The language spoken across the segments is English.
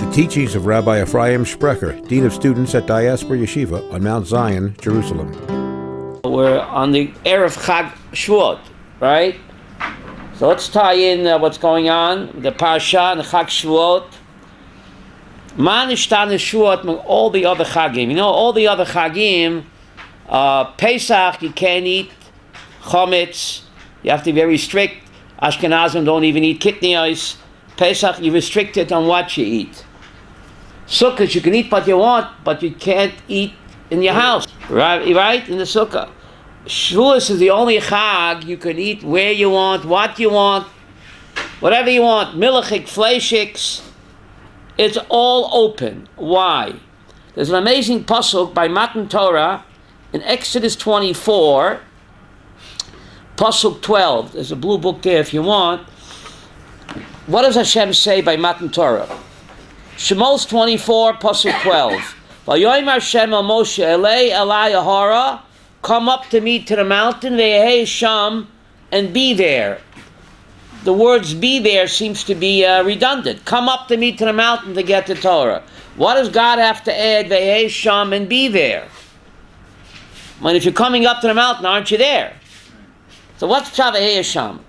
The teachings of Rabbi Ephraim Sprecher, Dean of Students at Diaspora Yeshiva on Mount Zion, Jerusalem. We're on the Erev Chag Shavuot, right? So let's tie in what's going on, the Parshat and Chag Shavuot. Man ishtan Shavuot, all the other Chagim. You know, all the other Chagim, Pesach, you can't eat Chometz. You have to be very strict. Ashkenazim don't even eat kitnios. Pesach, you're restricted on what you eat. Sukkot, you can eat what you want, but you can't eat in your house, right? In the sukkah. Shavuot is the only chag you can eat where you want, what you want, whatever you want. Milachik, fleishiks, it's all open. Why? There's an amazing pasuk by Matan Torah in Exodus 24, pasuk 12. There's a blue book there if you want. What does Hashem say by Matan Torah? Shemos 24, pasuk 12. Vayomer Hashem el Moshe elei elai ahara, come up to me to the mountain, ve'yehei sham, and be there. The words "be there" seems to be redundant. Come up to me to the mountain to get the Torah. What does God have to add? Ve'yehei sham, and be there. When if you're coming up to the mountain, aren't you there? So what's ve'yehei sham?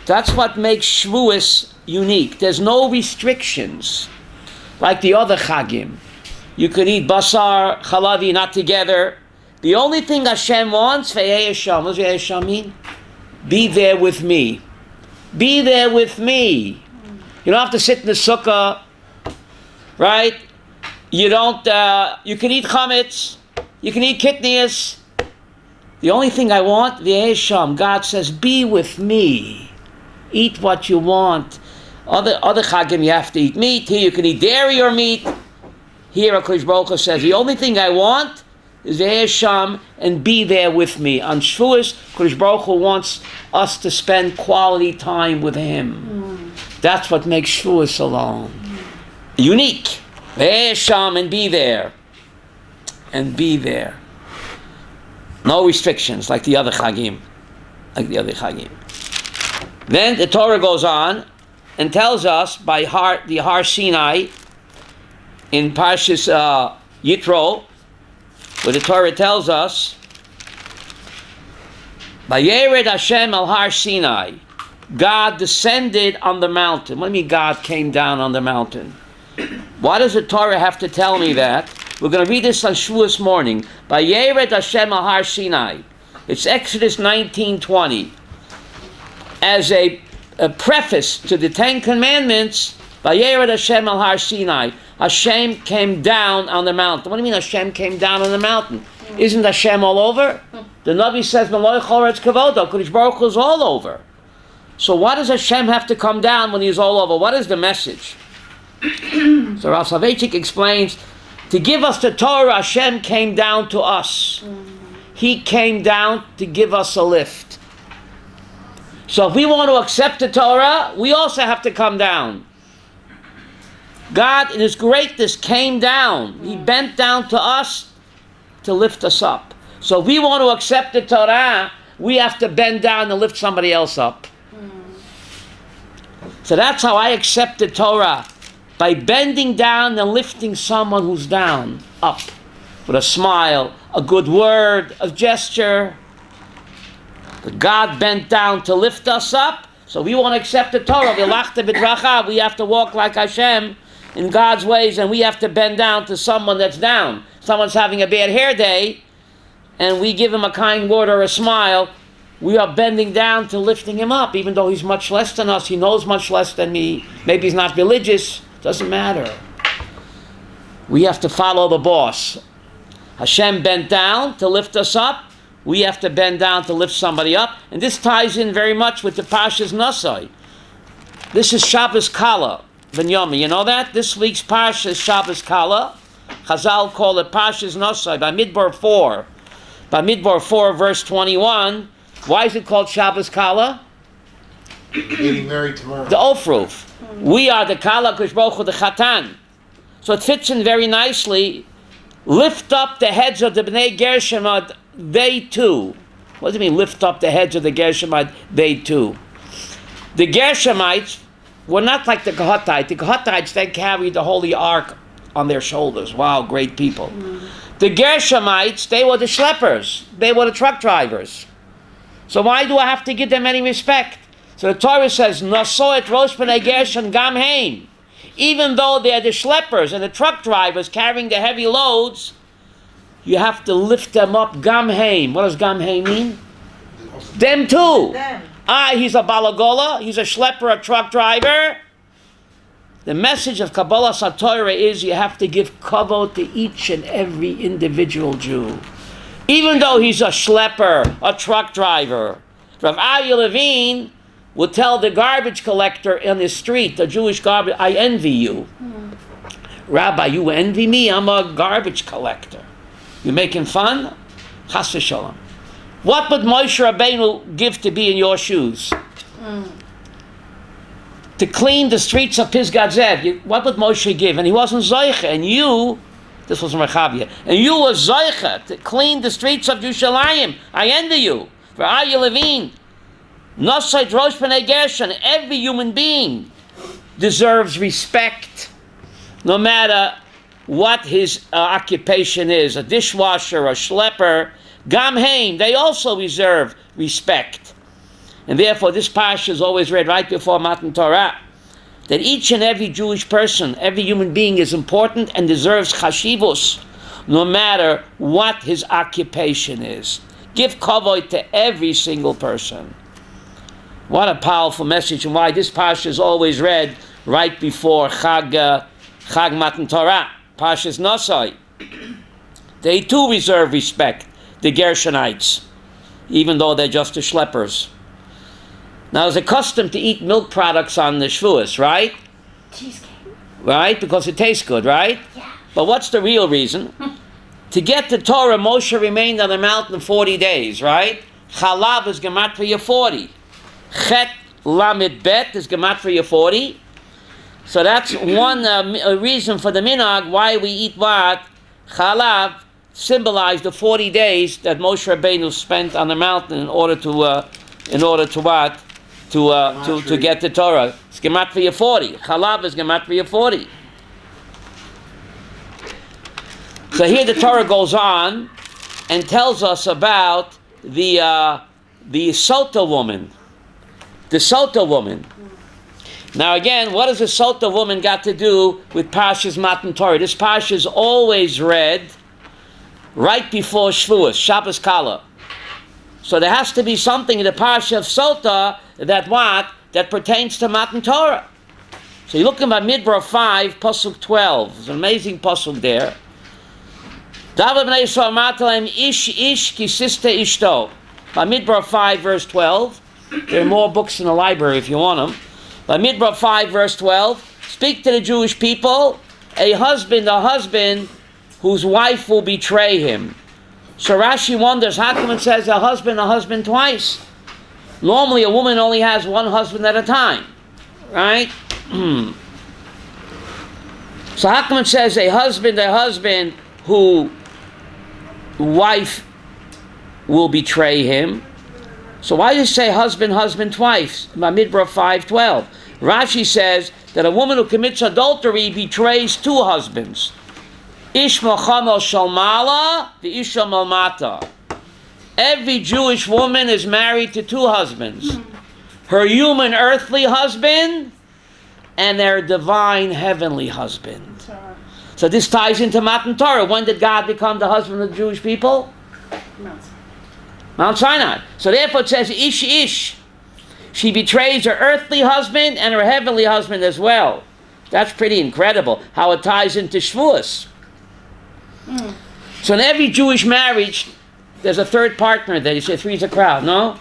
That's what makes Shavuos unique. There's no restrictions like the other Chagim. You could eat basar, chalavi, not together. The only thing Hashem wants, ve'yehei sham. What does ve'yehei sham mean? Be there with me. Be there with me. You don't have to sit in the sukkah, right? You don't. You can eat chametz. You can eat kitnias. The only thing I want, ve'yehei sham. God says, be with me. Eat what you want. Other chagim you have to eat meat. Here you can eat dairy or meat. Here HaKadosh Baruch Hu says, the only thing I want is ve'yehei sham, and be there with me. On Shavuos, HaKadosh Baruch Hu wants us to spend quality time with Him. That's what makes Shavuos alone unique. Ve'yehei sham, and be there. And be there. No restrictions like the other chagim. Then the Torah goes on and tells us by the Har Sinai in Parshat Yitro, where the Torah tells us, Vayered Hashem al Har Sinai, God descended on the mountain. What do you mean God came down on the mountain? Why does the Torah have to tell me that? We're going to read this on Shavuos morning. Vayered Hashem al Har Sinai. It's Exodus 19:20. As a preface to the Ten Commandments, Vayered Hashem al Har Sinai. Hashem came down on the mountain. What do you mean Hashem came down on the mountain? Isn't Hashem all over? The Navi says, Meloi Choretz Kavodo, Kodesh Baruch Hu is all over. So why does Hashem have to come down when He's all over? What is the message? So Rav Soloveitchik explains, to give us the Torah, Hashem came down to us. He came down to give us a lift. So if we want to accept the Torah, we also have to come down. God in His greatness came down. He bent down to us to lift us up. So if we want to accept the Torah, we have to bend down and lift somebody else up. So that's how I accept the Torah, by bending down and lifting someone who's down up with a smile, a good word, a gesture. But God bent down to lift us up, so we want to accept the Torah. We have to walk like Hashem in God's ways, and we have to bend down to someone that's down. Someone's having a bad hair day, and we give him a kind word or a smile. We are bending down to lifting him up, even though he's much less than us. He knows much less than me. Maybe he's not religious. Doesn't matter. We have to follow the boss. Hashem bent down to lift us up. We have to bend down to lift somebody up. And this ties in very much with the Parshat Naso. This is Shabbos Kala, Ben Yomi. You know that? This week's Parsha is Shabbos Kala. Chazal call it Parshat Naso by Midbar 4. By Midbar 4, verse 21. Why is it called Shabbos Kala? Getting married tomorrow. The Ofruf. We are the Kala, Kodesh Baruch Hu, the Chatan. So it fits in very nicely. Lift up the heads of the Bnei Gershomad, they too. What does it mean, lift up the heads of the Gershomite, they too? The Gershomites were not like the Kohathites. The Kohathites, they carried the Holy Ark on their shoulders. Wow, great people. The Gershonites, they were the schleppers. They were the truck drivers. So why do I have to give them any respect? So the Torah says, Naso et rosh b'nei Gershon gam heim. Even though they're the schleppers and the truck drivers carrying the heavy loads, you have to lift them up gam heim. What does gam heim mean? Them too. He's a balagola, he's a schlepper, a truck driver. The message of Kabbalah Satorah is you have to give kavod to each and every individual Jew. Even though he's a schlepper, a truck driver. Rav Aryeh Levine would tell the garbage collector in the street, the Jewish garbage, I envy you. Rabbi, you envy me? I'm a garbage collector. You making fun? Chas v'sholom. What would Moshe Rabbeinu give to be in your shoes? To clean the streets of Pisgat Zev. What would Moshe give? And he wasn't Zoicha. And you, this was Rechavia, and you were Zoicha to clean the streets of Yerushalayim. I envy you. For Aryeh Levine, Nosai Rosh B'nei Gershon, every human being deserves respect, no matter what his occupation is. A dishwasher, a schlepper, Gam Heim, they also deserve respect. And therefore this parsha is always read right before Matan Torah. That each and every Jewish person, every human being is important and deserves chashivus, no matter what his occupation is. Give kavod to every single person. What a powerful message, and why this parsha is always read right before Chag Matan Torah, Parshas Naso. They too deserve respect, the Gershonites, even though they're just the schleppers. Now, it's a custom to eat milk products on the Shavuot, right? Cheesecake. Right? Because it tastes good, right? Yeah. But what's the real reason? To get the Torah, Moshe remained on the mountain 40 days, right? Chalav is gematria 40. Chet Lamed Bet is gematria 40. So that's one reason for the minhag why we eat what? Chalav symbolized the 40 days that Moshe Rabbeinu spent on the mountain in order to what? To get the Torah. It's gematria 40. Chalav is gematria 40. So here the Torah goes on and tells us about the Sota woman. The Sota woman. Now again, what has the Sota woman got to do with Parshas Matan Torah? This Parsha is always read right before Shavuot, Shabbos Kala. So there has to be something in the Parsha of Sota that pertains to Matan Torah. So you look at Midbar 5, Pasuk 12. There's an amazing Pasuk there. David b'nei Yisrael Matalaim ish ki siste ishto. Midbar 5, verse 12. There are more books in the library if you want them. Midbar 5, verse 12. Speak to the Jewish people, a husband whose wife will betray him. So Rashi wonders, how come it says a husband twice? Normally a woman only has one husband at a time, right? So how come it says a husband who wife will betray him? So why does it say husband twice? Midbar 5:12. Rashi says that a woman who commits adultery betrays two husbands. Ish Mohamel Shalmala, the Isha Malmata. Every Jewish woman is married to two husbands. Her human earthly husband and their divine heavenly husband. So this ties into Matan Torah. When did God become the husband of the Jewish people? Mount Sinai. So therefore it says ish. She betrays her earthly husband and her heavenly husband as well. That's pretty incredible how it ties into Shavuos. So in every Jewish marriage, there's a third partner there. You say three's a crowd. No?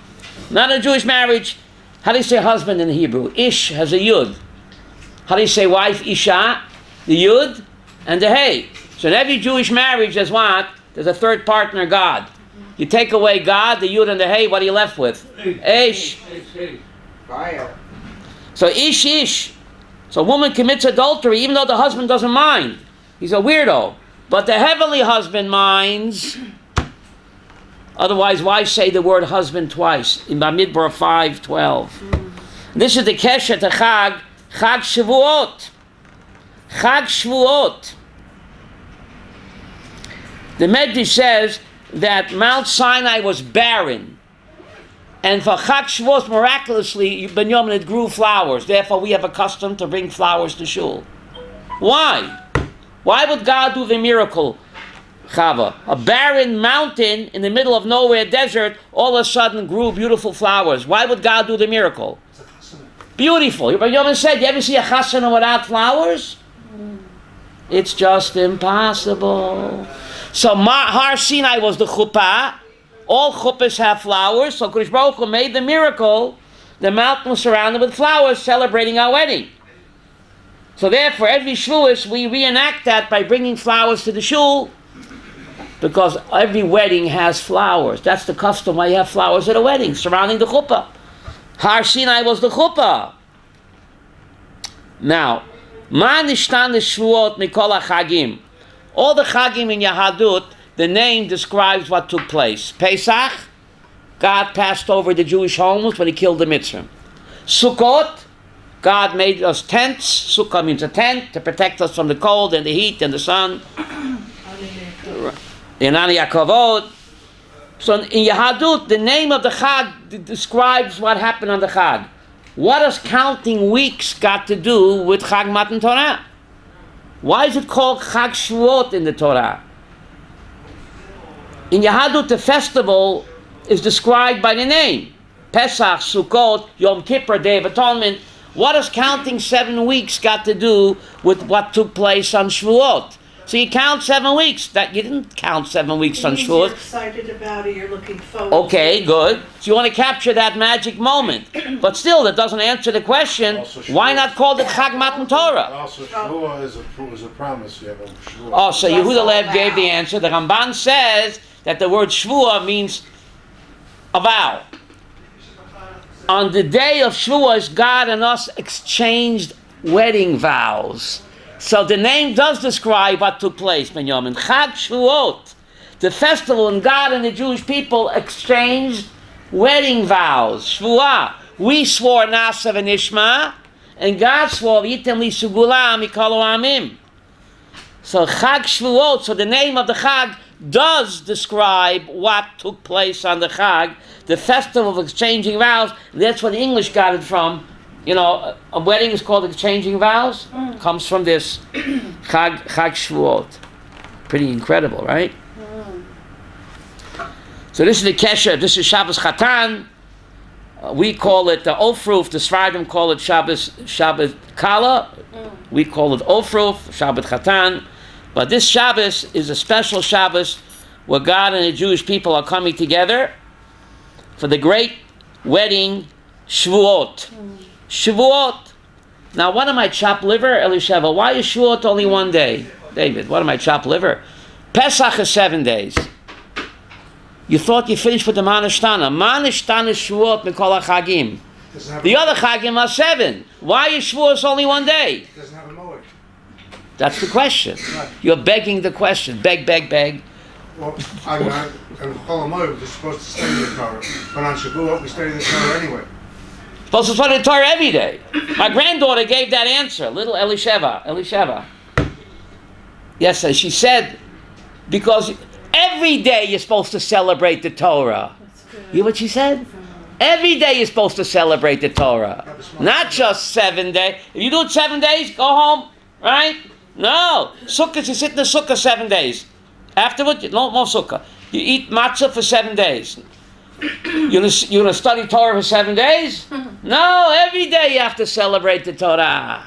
Not in a Jewish marriage. How do you say husband in Hebrew? Ish has a yud. How do you say wife? Isha. The yud and the hey. So in every Jewish marriage, there's what? There's a third partner, God. You take away God, the yud and the hey, what are you left with? Ish. Fire. So ish. So a woman commits adultery even though the husband doesn't mind. He's a weirdo. But the heavenly husband minds. Otherwise, why say the word husband twice? In Bamidbar 5:12. This is the Keshet Chag Chag Shavuot. Chag Shavuot. The Medrash says that Mount Sinai was barren. And for Chag Shavuot, miraculously, Binyamin, it grew flowers. Therefore, we have a custom to bring flowers to shul. Why? Why would God do the miracle, Chava? A barren mountain in the middle of nowhere, desert, all of a sudden grew beautiful flowers. Why would God do the miracle? Beautiful. Binyamin said, you ever see a chasana without flowers? It's just impossible. So Har Sinai was the chuppah. All chuppahs have flowers. So Kodesh Baruch Hu made the miracle. The mountain was surrounded with flowers, celebrating our wedding. So therefore, every Shavuos, we reenact that by bringing flowers to the shul, because every wedding has flowers. That's the custom why you have flowers at a wedding, surrounding the chuppah. Har Sinai was the chuppah. Now, Ma nishtan Shavuot mikol hachagim. All the chagim in Yahadut, the name describes what took place. Pesach, God passed over the Jewish homes when he killed the Mitzrayim. Sukkot, God made us tents. Sukkah means a tent to protect us from the cold and the heat and the sun. In Ani Yaakavot. So in Yahadut, the name of the Chag describes what happened on the Chag. What has counting weeks got to do with Chag Matan Torah? Why is it called Chag Shavuot in the Torah? In Yahadut, the festival is described by the name. Pesach, Sukkot, Yom Kippur, Day of Atonement. What has counting 7 weeks got to do with what took place on Shavuot? So you count 7 weeks. That you didn't count 7 weeks on Shavuot. You're excited about it. You're looking forward. Okay, good. So you want to capture that magic moment, but still, that doesn't answer the question. Why not call it Chag Matan Torah? Also, Shavuot is a promise. You have a Shavuot. Oh, so Yehuda Lev gave the answer. The Ramban says that the word Shavuot means a vow. On the day of Shavuot, God and us exchanged wedding vows. So the name does describe what took place, Benjamin. Chag Shavuot, the festival when God and the Jewish people exchanged wedding vows. Shavuot. We swore Naso v'nishma, and God swore Yitem li sugula mikol amim. So Chag Shavuot, so the name of the Chag does describe what took place on the Chag, the festival of exchanging vows. And that's where the English got it from. You know, a wedding is called exchanging vows. Comes from this Chag Shavuot. Pretty incredible, right? So this is the Kesher. This is Shabbos Chatan. We call it the Ofruf. The Sfardim call it Shabbos Kala. We call it Ofruf, Shabbos Chatan. But this Shabbos is a special Shabbos where God and the Jewish people are coming together for the great wedding Shavuot. Shavuot. Now, what am I, chopped liver, Elisheva? Why is Shavuot only 1 day? David, what am I, chopped liver? Pesach is 7 days. You thought you finished with the Manishtana. Manishtana is Shavuot mikol hachagim. The other Chagim are 7. Why is Shavuot only 1 day? It doesn't have a moed. That's the question. You're begging the question. Beg. Well, on Chol HaMoed, we're supposed to study the Torah. But on Shavuot, we study the Torah anyway. Supposed to study the Torah every day. My granddaughter gave that answer, little Elisheva. Yes, and she said, because every day you're supposed to celebrate the Torah. You hear what she said? Every day you're supposed to celebrate the Torah. Not just 7 days. If you do it 7 days, go home, right? No. Sukkah, you sit in the Sukkah 7 days. Afterward, no more Sukkah. You eat matzah for 7 days. You're going to study Torah for 7 days? No, every day you have to celebrate the Torah.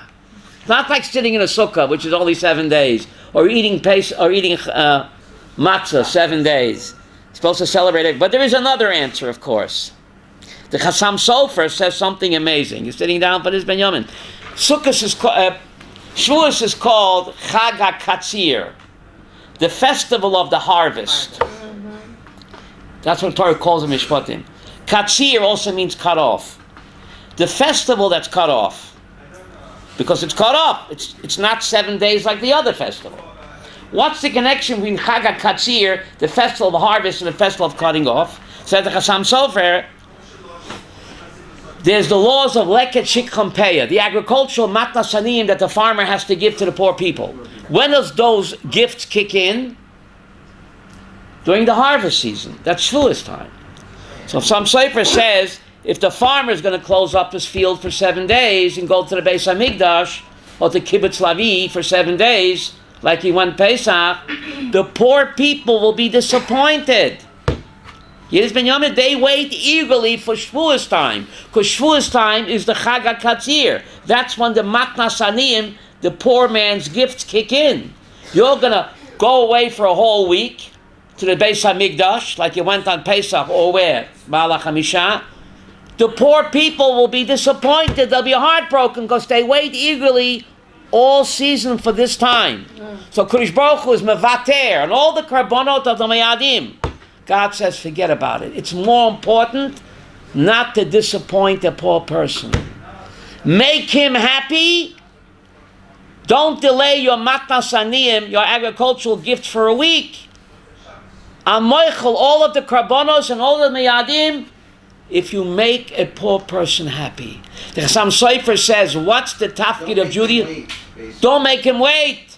It's not like sitting in a sukkah, which is only 7 days, or eating matzah 7 days. You're supposed to celebrate it. But there is another answer, of course. The Chassam Sofer says something amazing. You're sitting down for this, Benjamin. Shavuos is called Chag HaKatzir, the festival of the harvest. That's what Torah calls them Mishpatim. Katzir also means cut off. The festival that's cut off. Because it's cut off. It's not 7 days like the other festival. What's the connection between Chag HaKatzir, the festival of harvest, and the festival of cutting off? Says the Chassam Sofer, There's the laws of leket shikhampeya, the agricultural matnas aniyim that the farmer has to give to the poor people. When does those gifts kick in? During the harvest season. That's Shavuot time. So some Sprecher says, if the farmer is going to close up his field for 7 days and go to the Beis Hamikdash or to Kibbutz Lavi for 7 days, like he went Pesach, the poor people will be disappointed. Yiddish Ben Yamin, they wait eagerly for Shavuot time, because Shavuot time is the Chag HaKatzir. That's when the Matnas Aniyim, the poor man's gifts, kick in. You're going to go away for a whole week to the Beis HaMikdash, like you went on Pesach, or where? Ba'al HaChamisha. The poor people will be disappointed. They'll be heartbroken because they wait eagerly all season for this time. So Kodesh Baruch Hu is mevater, and all the karbonot of the Meyadim. God says, forget about it. It's more important not to disappoint a poor person. Make him happy. Don't delay your matnas aniyim, your agricultural gifts, for a week. Amoichel, all of the karbonos and all of the meyadim, if you make a poor person happy. The Chassam Sofer says, what's the tafkid of Judaism? Don't make him wait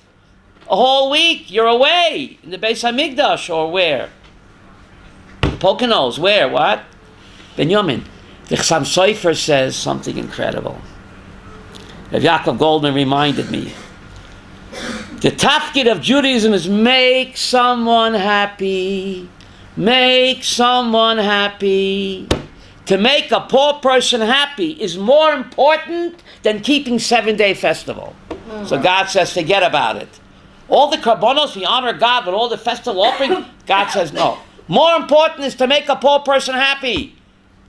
a whole week. You're away in the Beis HaMikdash, or where? The Poconos, where? What? Ben Yamin. The Chassam Sofer says something incredible. Rav Yaakov Goldman reminded me. The tafkid of Judaism is make someone happy. Make someone happy. To make a poor person happy is more important than keeping 7-day festival. So God says, forget about it. All the karbonos, we honor God, but all the festival offering, God says no. More important is to make a poor person happy.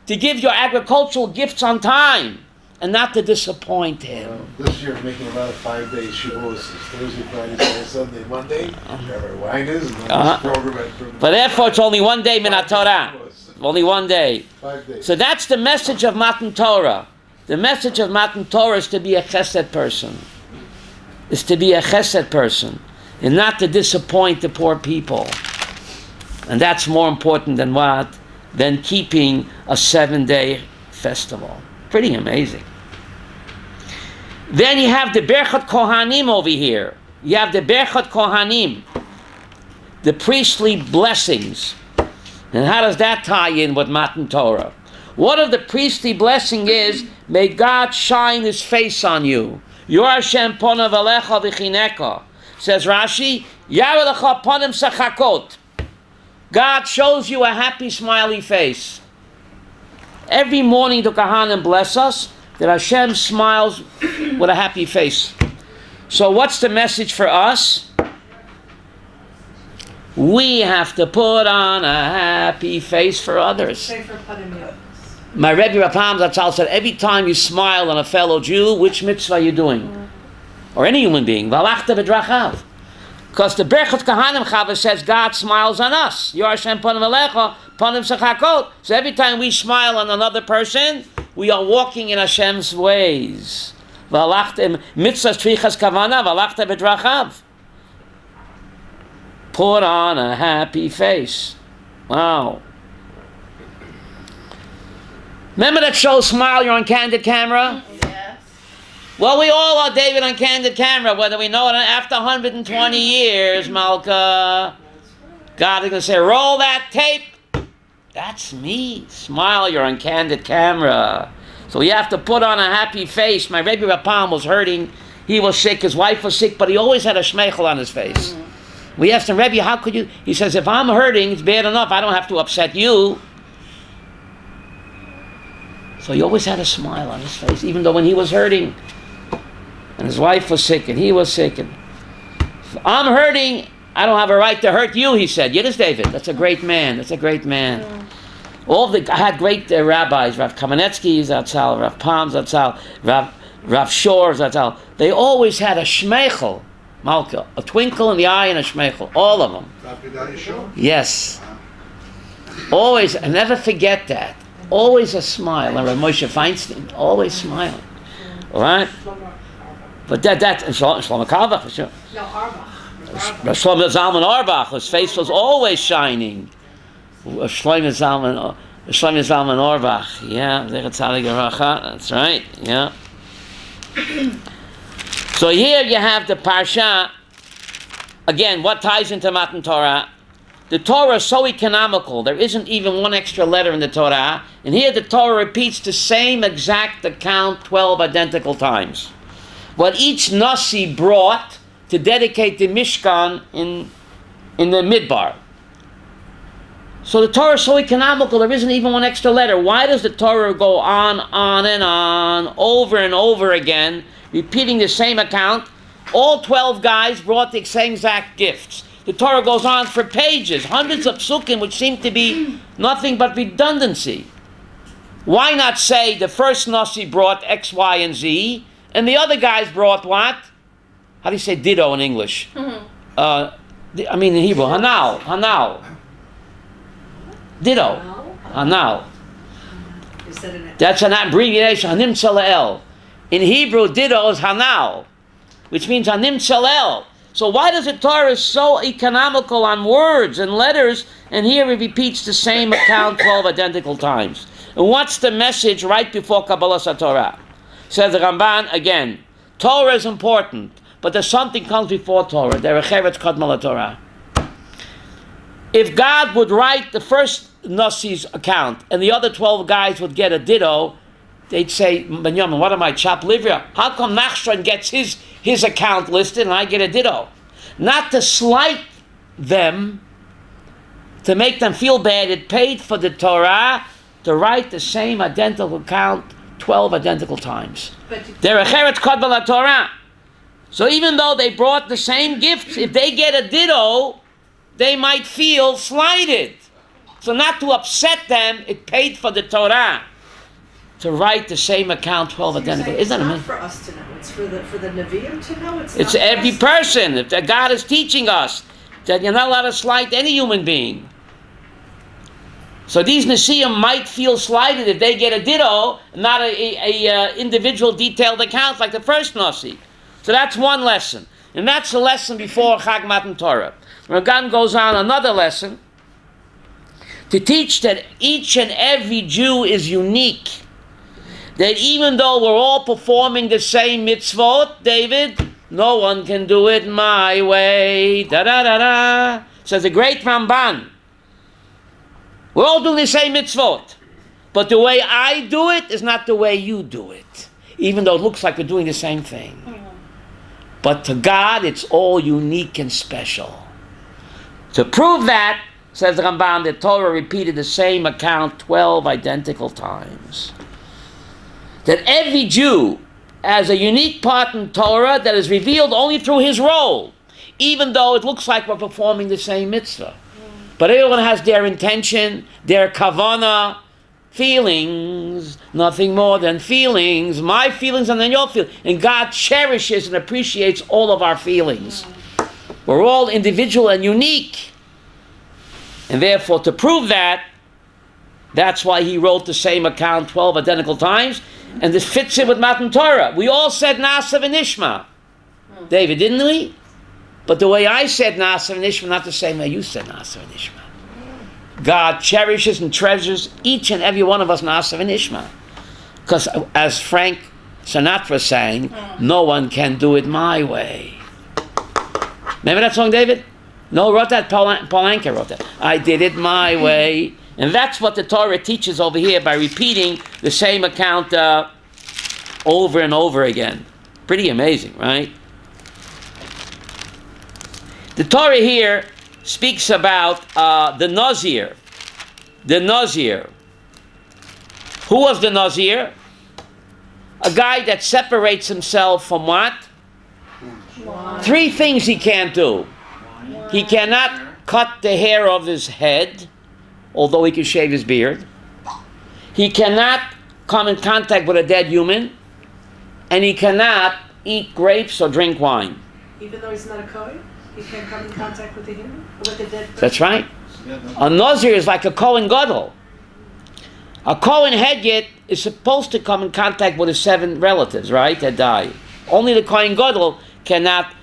To give your agricultural gifts on time. And not to disappoint him. This year, making a lot of 5-day Shavuot. Thursday, Friday, Saturday, Sunday, Monday. Remember wine is. But therefore, it's only 1 day Minat Torah. Only 1 day. 5 days. So that's the message of Matan Torah. The message of Matan Torah is to be a chesed person. Is to be a chesed person. And not to disappoint the poor people. And that's more important than what? Than keeping a 7-day festival. Pretty amazing. Then you have the Berchat Kohanim over here. You have the Berchat Kohanim. The priestly blessings. And how does that tie in with Matan Torah? One of the priestly blessing is, may God shine His face on you. Yor Hashem ponav alecha v'chineka. Says Rashi, Yar alecha ponim sachakot. God shows you a happy, smiley face. Every morning the Kohanim bless us that Hashem smiles with a happy face. So what's the message for us? We have to put on a happy face for others. My Rebbe Rapam Zatzal said, every time you smile on a fellow Jew, which mitzvah are you doing? Or any human being. Valachta b'drachav. Because the Berchat Kohanim Chava says God smiles on us. Yor Hashem panim alecha, panim sachakot. So every time we smile on another person, we are walking in Hashem's ways. Valachta mitzvah tzrichas kavana, valachta b'drachav. Put on a happy face. Wow. Remember that show Smile, you're on candid camera? Yes. Well, we all are, David, on candid camera, whether we know it after 120 years, Malka. God is going to say, roll that tape. That's me. Smile, you're on candid camera. So you have to put on a happy face. My Rebbe Rapam was hurting. He was sick. His wife was sick, but he always had a shmeichel on his face. We asked him, Rebbe, how could you? He says, if I'm hurting, it's bad enough. I don't have to upset you. So he always had a smile on his face, even though when he was hurting, and his wife was sick, and he was sick, and if I'm hurting, I don't have a right to hurt you, he said. Yiddish David, that's a great man. That's a great man. I had great rabbis, Rav Kamenetsky, Zatzal, Rav Pam, Zatzal, Rav Shor, Zatzal. They always had a shmeichel, Malka, a twinkle in the eye and a shmeichel, all of them. Yes. Always, I never forget that. Always a smile. And Rav Moshe Feinstein, always smiling. All right? But that and Shlomo Carlebach, for sure. No, Arbach. Shlomo Zalman Auerbach, his face was always shining. Shlomo Zalman, Shlomo Zalman Auerbach. Yeah, that's right. Yeah. So here you have the Parsha. Again, what ties into Matan Torah? The Torah is so economical. There isn't even one extra letter in the Torah. And here the Torah repeats the same exact account 12 identical times. What each Nasi brought to dedicate the Mishkan in the Midbar. So the Torah is so economical, there isn't even one extra letter. Why does the Torah go on and on, over and over again, repeating the same account? All 12 guys brought the same exact gifts. The Torah goes on for pages, hundreds of psukim, which seem to be nothing but redundancy. Why not say the first Nasi brought X, Y, and Z, and the other guys brought what? How do you say ditto in English? In Hebrew, Hanal. Ditto. Hanal. That's an abbreviation, Hanim Tzalel. In Hebrew, ditto is Hanal, which means Hanim Tzalel. So why does the Torah so economical on words and letters, and here it repeats the same account 12 identical times? And what's the message right before Kabbalah Torah? Says the Ramban again, Torah is important, but there's something comes before Torah. Derech Eretz Kadma Torah. If God would write the first Nasi's account and the other 12 guys would get a ditto, they'd say, Benjamin, what am I, chop liver? How come Nachshon gets his account listed and I get a ditto? Not to slight them, to make them feel bad, it paid for the Torah to write the same identical account 12 identical times. Derech Eretz Kadma Torah. So even though they brought the same gifts, if they get a ditto, they might feel slighted. So not to upset them, it paid for the Torah to write the same account 12 identical. Isn't that amazing? It's not for us to know. It's for the Nevi'im to know. It's every person. If God is teaching us that you're not allowed to slight any human being. So these Nesiim might feel slighted if they get a ditto, not a individual detailed account like the first Nasi. So that's one lesson. And that's the lesson before Chag Matan Torah. Ragan goes on another lesson to teach that each and every Jew is unique. That even though we're all performing the same mitzvot, David, no one can do it my way. Da-da-da-da. Says the great Ramban. We're all doing the same mitzvot. But the way I do it is not the way you do it. Even though it looks like we're doing the same thing. But to God, it's all unique and special. To prove that, says Ramban, the Torah repeated the same account 12 identical times. That every Jew has a unique part in Torah that is revealed only through his role, even though it looks like we're performing the same mitzvah. But everyone has their intention, their kavanah, feelings, nothing more than feelings, my feelings and then your feelings. And God cherishes and appreciates all of our feelings. We're all individual and unique. And therefore, to prove that, that's why he wrote the same account 12 identical times. And this fits in with Matan Torah. We all said Naso v'nishma. David, didn't we? But the way I said Naso v'nishma, not the same way you said Naso v'nishma. God cherishes and treasures each and every one of us Naso v'nishma. Because as Frank Sinatra sang, no one can do it my way. Remember that song, David? No, wrote that. Paul Anka wrote that. I did it my way. And that's what the Torah teaches over here by repeating the same account over and over again. Pretty amazing, right? The Torah here speaks about the Nazir. The Nazir. Who was the Nazir? A guy that separates himself from what? Three things he can't do. He cannot cut the hair of his head, although he can shave his beard. He cannot come in contact with a dead human, and he cannot eat grapes or drink wine. Even though he's not a Kohen, he can't come in contact with the human, with the dead person. That's right. A Nazir is like a Kohen Gadol. A Kohen Hedyot is supposed to come in contact with his 7 relatives, right, that die. Only the Kohen Gadol cannot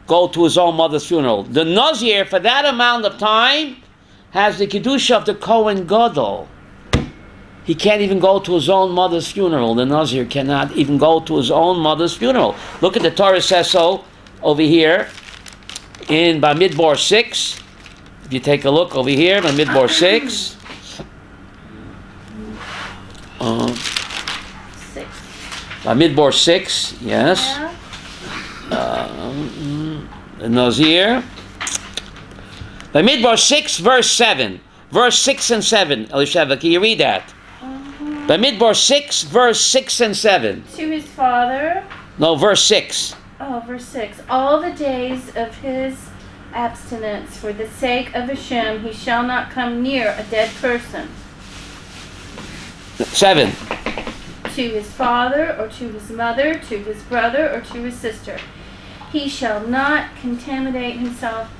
go to his own mother's funeral. The Nazir, for that amount of time, has the Kedusha of the Kohen Gadol. he can't even go to his own mother's funeral. The Nazir cannot even go to his own mother's funeral. Look at the Torah says so over here in Bamidbar 6. If you take a look over here, Bamidbar 6. 6. Bamidbar 6, yes. The Nazir. Bamidbar 6, verse 7. Verse 6 and 7. Elisheva, can you read that? Bamidbar 6, verse 6 and 7. To his father. No, verse 6. Oh, verse 6. All the days of his abstinence for the sake of Hashem, he shall not come near a dead person. 7. To his father, or to his mother, to his brother, or to his sister. He shall not contaminate himself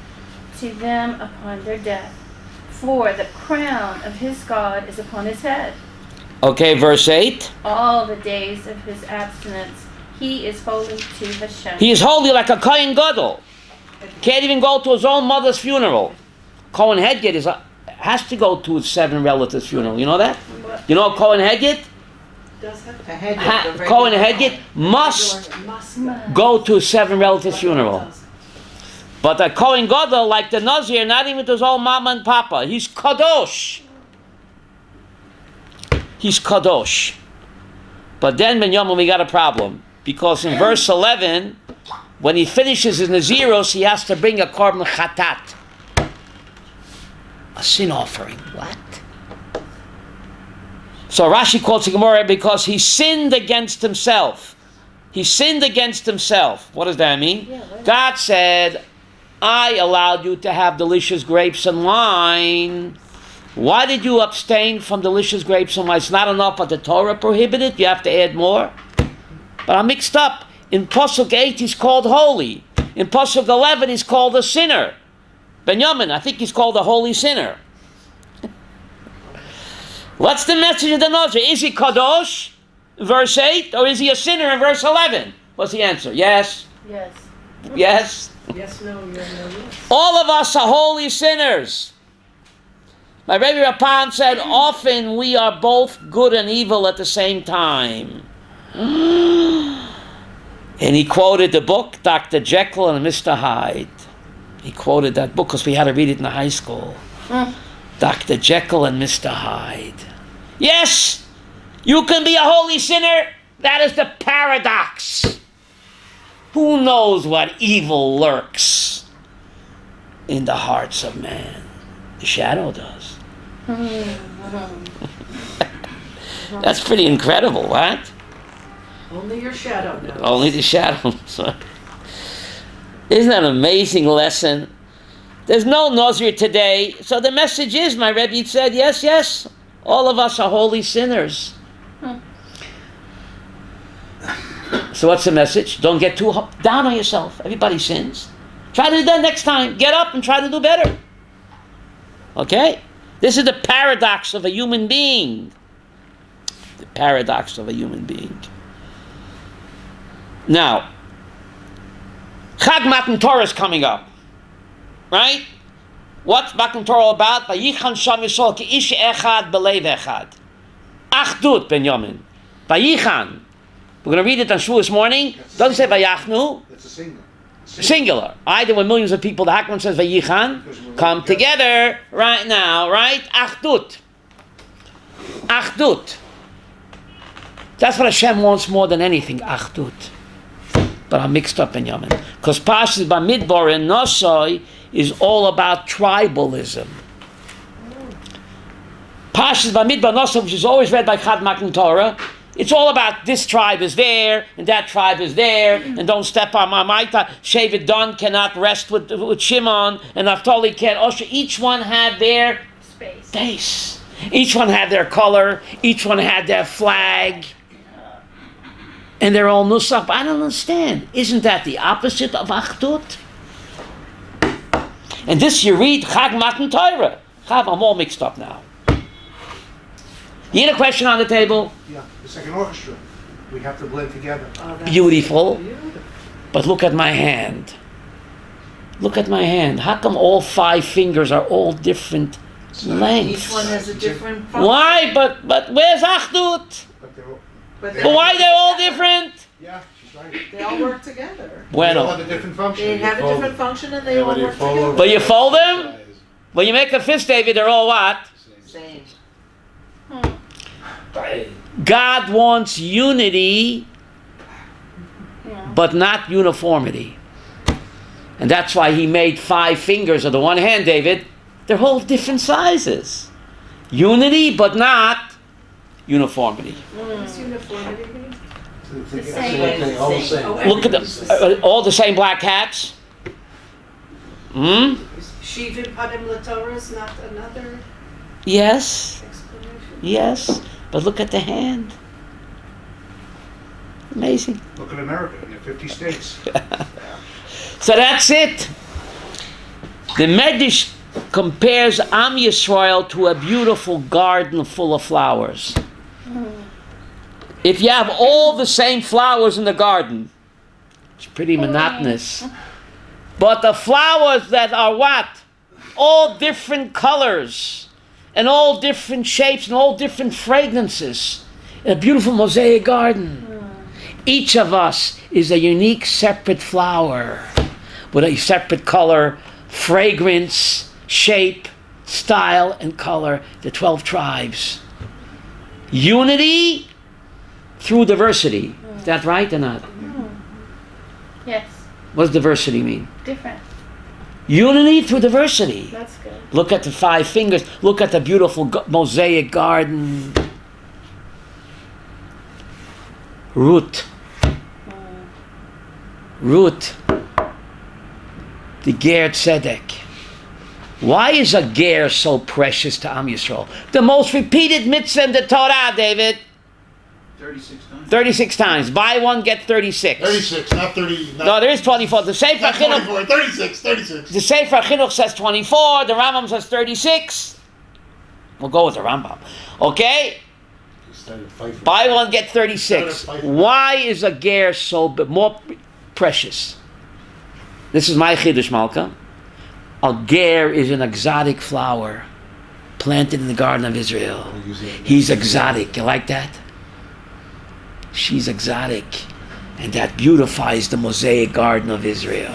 to them upon their death. For the crown of his God is upon his head. Okay, verse 8. All the days of his abstinence, he is holy to Hashem. He is holy like a Kohen Gadol. Can't even go to his own mother's funeral. Kohen Hedged has to go to his 7 relatives' funeral. You know that? You know Kohen Hedged? Does have The head. Kohen Hedged must go to his 7 relatives' funeral. But the Kohen Gadol, like the Nazir, not even to his own mama and papa. He's kadosh. He's kadosh. But then, Benyamin, we got a problem. Because in verse 11, when he finishes his Naziros, he has to bring a korban chatat. A sin offering. What? So Rashi quotes the Gemara because he sinned against himself. He sinned against himself. What does that mean? God said, I allowed you to have delicious grapes and wine. Why did you abstain from delicious grapes and wine? It's not enough, but the Torah prohibited. You have to add more. But I'm mixed up. In Pasuk 8, he's called holy. In Pasuk 11, he's called a sinner. Benjamin, I think he's called a holy sinner. What's the message of the Nazir? Is he kadosh, verse 8, or is he a sinner in verse 11? What's the answer? Yes. Yes. Yes. Yes, no, yes. All of us are holy sinners. My Rabbi Rappan said, often we are both good and evil at the same time. And he quoted the book, Dr. Jekyll and Mr. Hyde. He quoted that book because we had to read it in the high school. Dr. Jekyll and Mr. Hyde. Yes, you can be a holy sinner. That is the paradox. Who knows what evil lurks in the hearts of man? The shadow does. That's pretty incredible, what? Only your shadow knows. Only the shadow. Isn't that an amazing lesson? There's no Nazir today. So the message is, my Rebbe said, yes, yes, all of us are holy sinners. So what's the message? Don't get too down on yourself. Everybody sins. Try to do that next time. Get up and try to do better. Okay? This is the paradox of a human being. The paradox of a human being. Now, Chag Matan Torah is coming up. Right? What's Matan Torah all about? Vayichan Sham Yisrael ki ish echad belev echad. Achdut, Benjamin. Vayichan. We're going to read it on Shavuot morning. Doesn't say Vayachnu. It's a single. Singular. Either when millions of people, the Hakman says Vayichan, come together right now, right? Achdut. Achdut. That's what Hashem wants more than anything, Achdut. But I'm mixed up in Yemen. Because Parshat Bamidbar and Naso is all about tribalism. Parshat Bamidbar Naso, which is always read by Chad Matan Torah, it's all about this tribe is there, and that tribe is there, and don't step on my Maita. Shevet Dan cannot rest with Shimon, and Naphtali can't. Also, each one had their space. Each one had their color. Each one had their flag. And they're all nusach. I don't understand. Isn't that the opposite of Achdut? And this you read Chag Matan Torah. Chav, I'm all mixed up now. You had a question on the table? Yeah, it's like an orchestra. We have to blend together. Beautiful. But look at my hand. Look at my hand. How come all 5 fingers are all different length. Each one has a different function. Why? But where's Achdut? But they're all, But But why they're all different? yeah, she's right. they all work together. They all Bueno. have a different function. They have a fold different them. function and they Yeah, all when you work fold together. over- But you fold them? When you make a fist, David, they're all what? Same. God wants unity, Yeah. but not uniformity. And that's why he made 5 fingers of the one hand, David. They're all different sizes. Unity, but not uniformity. What's uniformity mean? The same. All the same. Look at all the same black hats. Hmm? Shivim panim l'Torah is not another Yes. explanation. Yes. But look at the hand. Amazing. Look at America, in the 50 states. So that's it. The Medrash compares Am Yisrael to a beautiful garden full of flowers. If you have all the same flowers in the garden, it's pretty monotonous. But the flowers that are what? All different colors, and all different shapes, and all different fragrances. In a beautiful mosaic garden. Each of us is a unique, separate flower with a separate color, fragrance, shape, style, and color. The 12 tribes. Unity through diversity. Is that right or not? Yes. What does diversity mean? Different. Unity through diversity. That's good. Look at the 5 fingers. Look at the beautiful mosaic garden. Ruth. Ruth. The Ger Tzedek. Why is a ger so precious to Am Yisrael? The most repeated mitzvah in the Torah, David. 36 times. 36 times. Buy one, get 36. 36, not 30. Not, No, there is 24. The Sefer not Chinuch, 24, 36, 36. the Sefer Chinuch says 24. The Rambam says 36. We'll go with the Rambam. Okay? He started fighting. Buy one, get 36. Why is a ger so more precious? This is my Chiddush Malka. A ger is an exotic flower planted in the Garden of Israel. He's exotic. You like that? She's exotic. And that beautifies the mosaic Garden of Israel.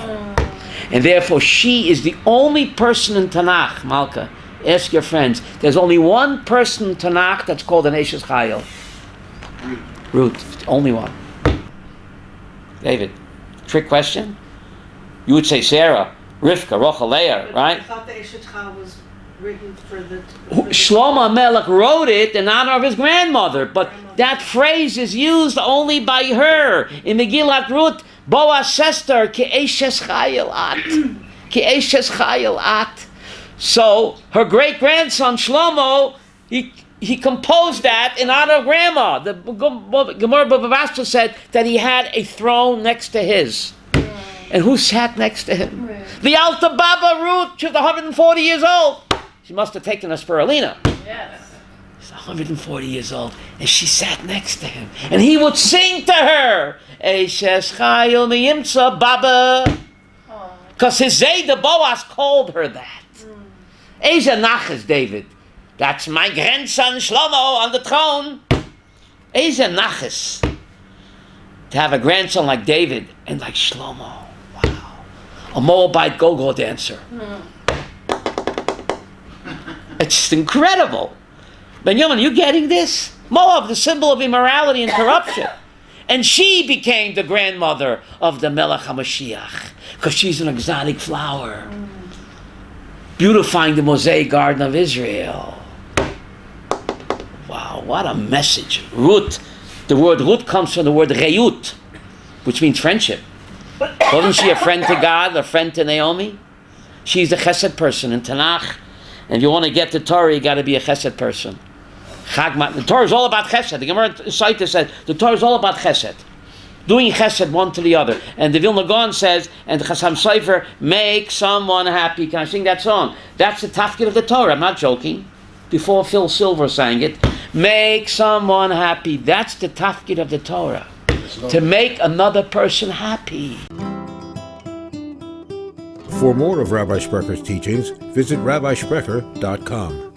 And therefore she is the only person in Tanakh, Malka. Ask your friends. There's only one person in Tanakh that's called an Eshes Chayil. Ruth. Only one. David, trick question? You would say Sarah, Rivka, Rochel, Leah, But right? I thought the Eshet Chal was written for the... Shlomo Melech wrote it in honor of his grandmother, but that phrase is used only by her. In Megillat Ruth, Boaz Sester, Ki Eshes Chayil At. Ki Eshes Chayil At. So, her great-grandson Shlomo, he composed that in honor of grandma. The Gemara Bava Basra said that he had a throne next to his. And who sat next to him? Ruth. The Alta Baba Ruth. She was 140 years old. She must have taken a spirulina. Yes. She's 140 years old, and she sat next to him. And he would sing to her, Eishes Chayil Miyimtza Baba. Because his Zayda Boaz called her that. Eza Naches, David. That's my grandson Shlomo on the throne. Eza Naches. To have a grandson like David and like Shlomo. Wow. A Moabite go-go dancer. It's just incredible. Benjamin, you getting this? Moab, the symbol of immorality and corruption. And she became the grandmother of the Melech HaMashiach. Because she's an exotic flower. Beautifying the mosaic garden of Israel. Wow, what a message. Ruth. The word Ruth comes from the word Reyut, which means friendship. Wasn't she a friend to God, a friend to Naomi? She's a chesed person in Tanakh. And if you want to get the Torah, you got to be a chesed person. The Torah is all about chesed. The Gemara Saita says the Torah is all about chesed. Doing chesed one to the other. And the Vilna Gaon says, and the Chasam Sofer, make someone happy. Can I sing that song? That's the tafkid of the Torah. I'm not joking. Before Phil Silver sang it. Make someone happy. That's the tafkid of the Torah. To make another person happy. For more of Rabbi Sprecher's teachings, visit rabbisprecher.com.